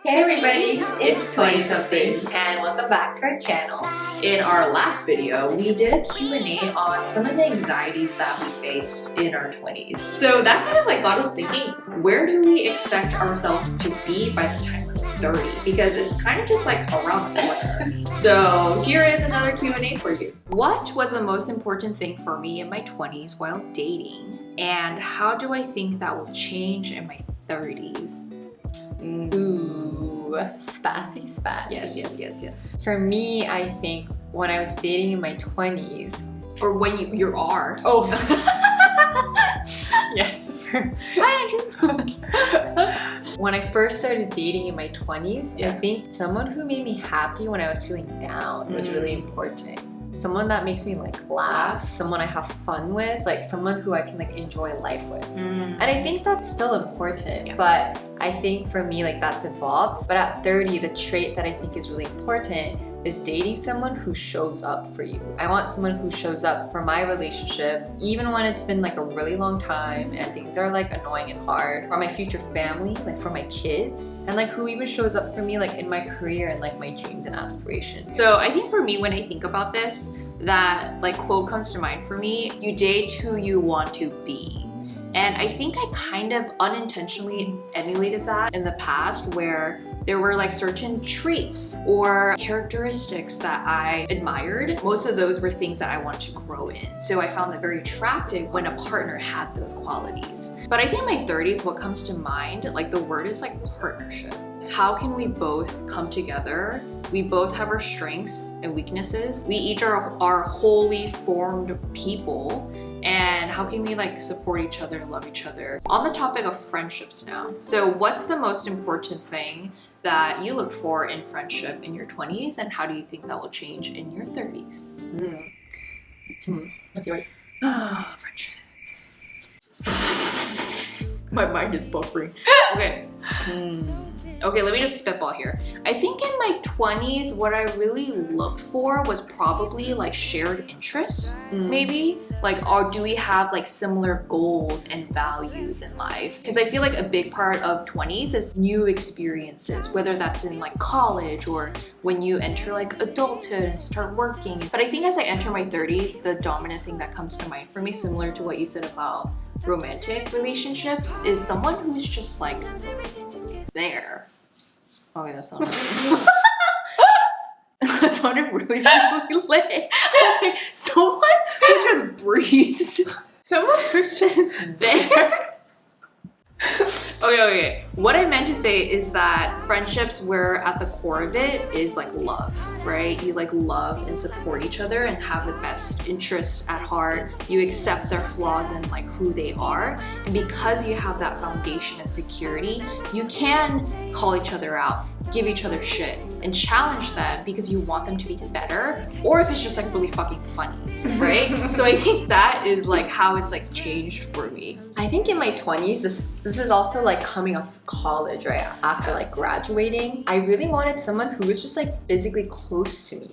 Hey everybody, it's 20 somethings and welcome back to our channel. In our last video, we did a Q&A on some of the anxieties that we faced in our 20s. So that kind of got us thinking, where do we expect ourselves to be by the time we're 30? Because it's kind of just around the corner. So here is another Q&A for you. What was the most important thing for me in my 20s while dating? And how do I think that will change in my 30s? Ooh, spassy. Yes. For me, I think when I was dating in my 20s, Or when you are. oh, yes. Hi, Andrew. When I first started dating in my 20s, Yeah. I think someone who made me happy when I was feeling down was really important. Someone that makes me laugh, someone I have fun with, someone who I can enjoy life with. And I think that's still important, Yeah. but I think for me that's evolved. But at 30, the trait that I think is really important is dating someone who shows up for you. I want someone who shows up for my relationship, even when it's been a really long time and things are annoying and hard, for my future family, for my kids, and who even shows up for me in my career and my dreams and aspirations. So I think for me, when I think about this, that quote comes to mind for me: you date who you want to be. And I think I kind of unintentionally emulated that in the past, where there were certain traits or characteristics that I admired. Most of those were things that I wanted to grow in. So I found that very attractive when a partner had those qualities. But I think in my 30s, what comes to mind, the word is partnership. How can we both come together? We both have our strengths and weaknesses. We each are wholly formed people. And how can we support each other and love each other? On the topic of friendships now. So what's the most important thing that you look for in friendship in your 20s, and how do you think that will change in your 30s? What's yours? Friendship. My mind is buffering. Okay. Okay, let me just spitball here. I think in my 20s, what I really looked for was probably shared interests, maybe. Or do we have similar goals and values in life? Because I feel a big part of 20s is new experiences, whether that's in college or when you enter adulthood and start working. But I think as I enter my 30s, the dominant thing that comes to mind for me, similar to what you said about romantic relationships, is someone who's just there. Okay, that sounded that sounded really lit. I was someone who just breathes. Someone who's just there. Okay. What I meant to say is that friendships, where at the core of it is love, right? You love and support each other and have the best interest at heart. You accept their flaws and who they are. And because you have that foundation and security, you can call each other out, give each other shit, and challenge them because you want them to be better, or if it's just really fucking funny, right? So I think that is how it's changed for me. I think in my 20s, this is also coming off of college, right? After graduating, I really wanted someone who was just physically close to me.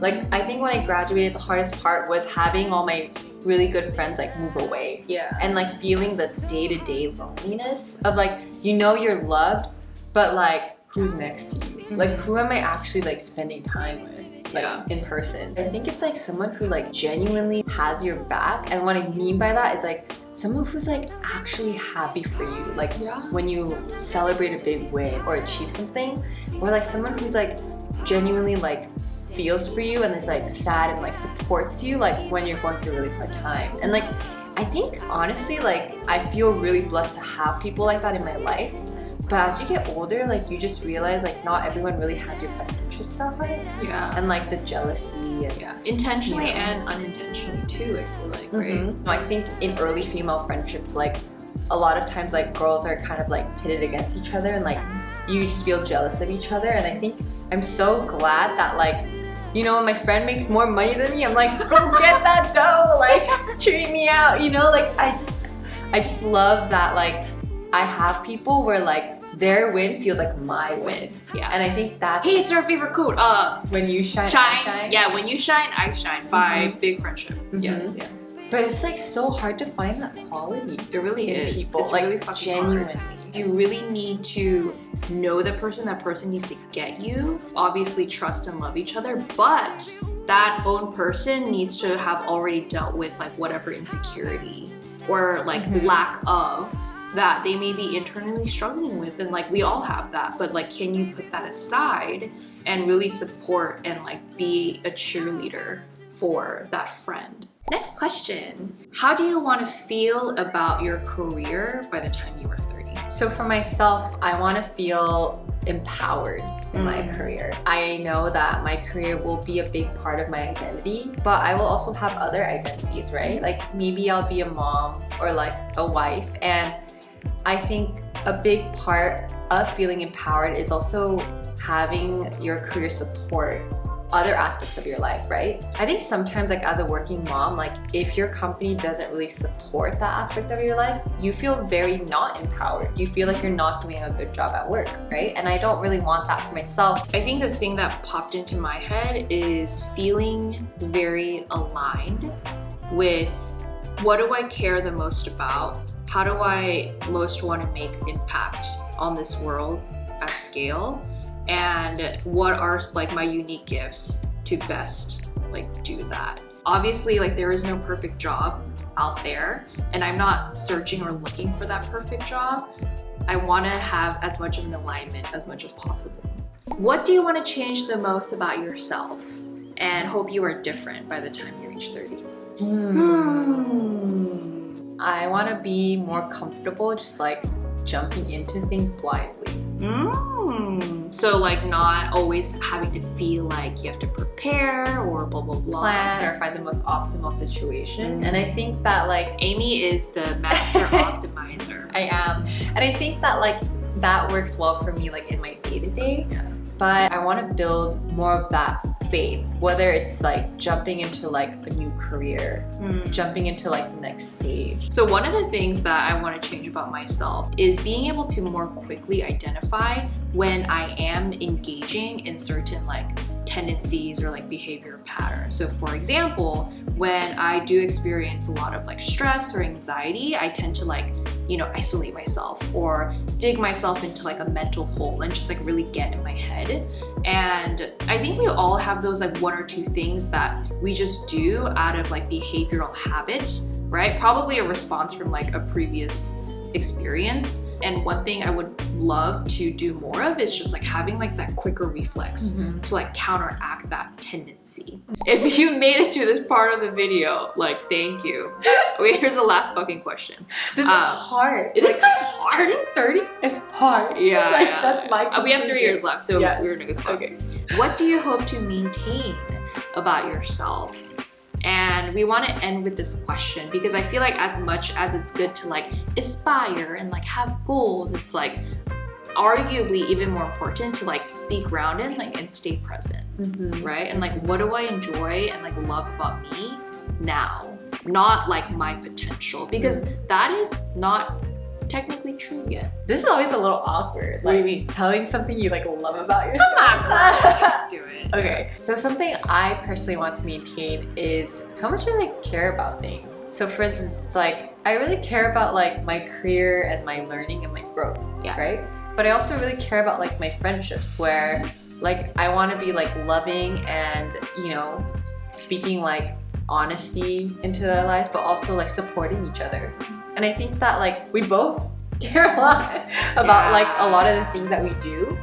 I think when I graduated, the hardest part was having all my really good friends move away. Yeah. And feeling the day-to-day loneliness of you're loved, but who's next to you? Who am I actually spending time with? In person. I think it's someone who genuinely has your back, and what I mean by that is someone who's actually happy for you, when you celebrate a big win or achieve something, or someone who's genuinely feels for you and is sad and supports you when you're going through a really hard time. And I think honestly I feel really blessed to have people like that in my life. But as you get older, you just realize not everyone really has your best interests at heart. Yeah. And the jealousy and Intentionally and unintentionally too, I feel right? I think in early female friendships, a lot of times girls are kind of pitted against each other, and you just feel jealous of each other. And I think I'm so glad that when my friend makes more money than me, I'm go get that dough, treat me out, I just love that I have people where their win feels like my win. Yeah. And I think that's... Hey, it's our favorite quote. When you shine, I shine. Yeah, when you shine, I shine. By Big Friendship. Yes. But it's so hard to find that quality. It really in is. people. It's really fucking genuinely. hard. You really need to know the person. That person needs to get you. Obviously, trust and love each other, but that own person needs to have already dealt with like whatever insecurity or like lack of that they may be internally struggling with. And like we all have that, but like can you put that aside and really support and like be a cheerleader for that friend? Next question. How do you want to feel about your career by the time you are 30? So for myself, I want to feel empowered in my career. I know that my career will be a big part of my identity, but I will also have other identities, right? Like maybe I'll be a mom or like a wife. And I think a big part of feeling empowered is also having your career support other aspects of your life, right? I think sometimes like as a working mom, like if your company doesn't really support that aspect of your life, you feel very not empowered. You feel like you're not doing a good job at work, right? And I don't really want that for myself. I think the thing that popped into my head is feeling very aligned with what do I care the most about? How do I most want to make impact on this world at scale? And what are like my unique gifts to best like do that? Obviously, like there is no perfect job out there, and I'm not searching or looking for that perfect job. I want to have as much of an alignment as much as possible. What do you want to change the most about yourself and hope you are different by the time you reach 30? I want to be more comfortable just like jumping into things blindly. So like not always having to feel like you have to prepare or blah blah blah, plan or find the most optimal situation. And I think that like Amy is the master optimizer. I am, and I think that like that works well for me like in my day-to-day. But I want to build more of that faith, whether it's like jumping into like a new career, jumping into like the next stage. So one of the things that I want to change about myself is being able to more quickly identify when I am engaging in certain like tendencies or like behavior patterns. So for example, when I do experience a lot of like stress or anxiety, I tend to like, you know, isolate myself or dig myself into like a mental hole and just like really get in my head. And I think we all have those like one or two things that we just do out of like behavioral habit, right? Probably a response from like a previous experience. And one thing I would love to do more of is just like having like that quicker reflex to like counteract that tendency. If you made it to this part of the video, like thank you. Okay, here's the last fucking question. This is hard. It is kind of hard. Turning 30 is hard. Yeah, like, yeah. That's my We have 3 years left, so yes. we're gonna go. Okay. What do you hope to maintain about yourself? And we want to end with this question because I feel like as much as it's good to like aspire and like have goals, it's like arguably even more important to like be grounded like and stay present, right? And like what do I enjoy and like love about me now, not like my potential, because that is not technically true yet. This is always a little awkward. What do you like mean? telling something you like love about yourself. Do it. Okay, so something I personally want to maintain is how much I like care about things. So for instance, it's like I really care about like my career and my learning and my growth, right? But I also really care about like my friendships where like I want to be like loving and, you know, speaking like honesty into their lives, but also like supporting each other. And I think that like we both care a lot about like a lot of the things that we do.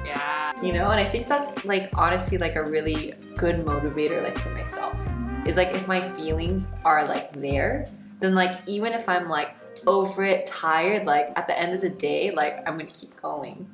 You know, and I think that's like honestly like a really good motivator like for myself. Is like if my feelings are like there, then like even if I'm like over it, tired, like at the end of the day, like I'm gonna keep going.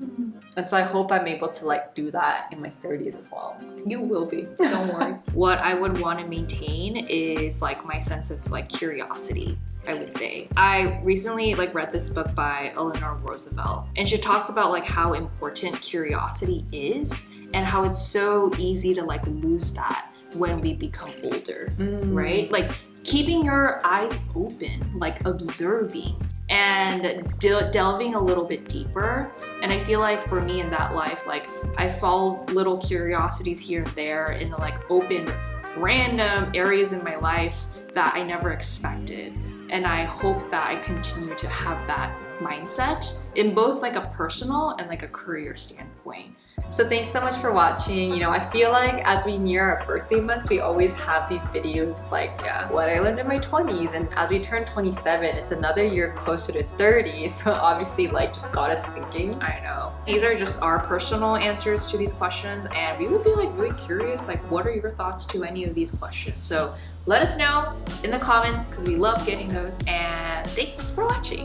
And so I hope I'm able to like do that in my 30s as well. You will be, don't worry. What I would want to maintain is like my sense of like curiosity, I would say. I recently like read this book by Eleanor Roosevelt, and she talks about like how important curiosity is and how it's so easy to like lose that when we become older, right? Like keeping your eyes open, like observing and delving a little bit deeper. And I feel like for me in that life, like I follow little curiosities here and there in the like open random areas in my life that I never expected. And I hope that I continue to have that mindset in both like a personal and like a career standpoint. So thanks so much for watching. You know, I feel like as we near our birthday months, we always have these videos of like what I learned in my 20s, and as we turn 27, it's another year closer to 30. So obviously like just got us thinking. I know. These are just our personal answers to these questions, and we would be like really curious, like what are your thoughts to any of these questions? So let us know in the comments because we love getting those, and thanks for watching.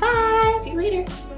Bye! See you later.